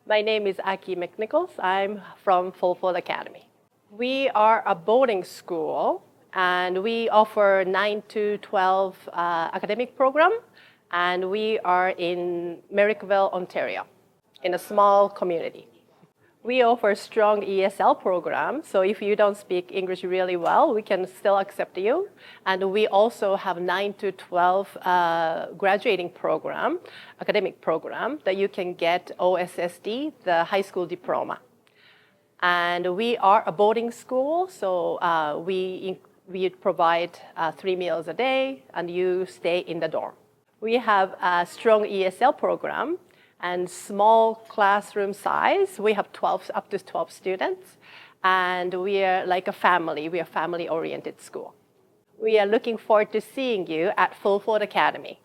My name is Aki McNichols. I'm from Fulford Academy. We are a boarding school and we offer 9 to 12 academic program, and we are in Merrickville, Ontario, in a small community. We offer strong ESL program, so if you don't speak English really well, we can still accept you. And we also have 9 to 12 graduating program, academic program, that you can get OSSD, the high school diploma. And we are a boarding school, so we provide 3 meals a day, and you stay in the dorm. We have a strong ESL program and small classroom size. We have up to 12 students, and we are like a family. We are a family-oriented school. We are looking forward to seeing you at Fulford Academy.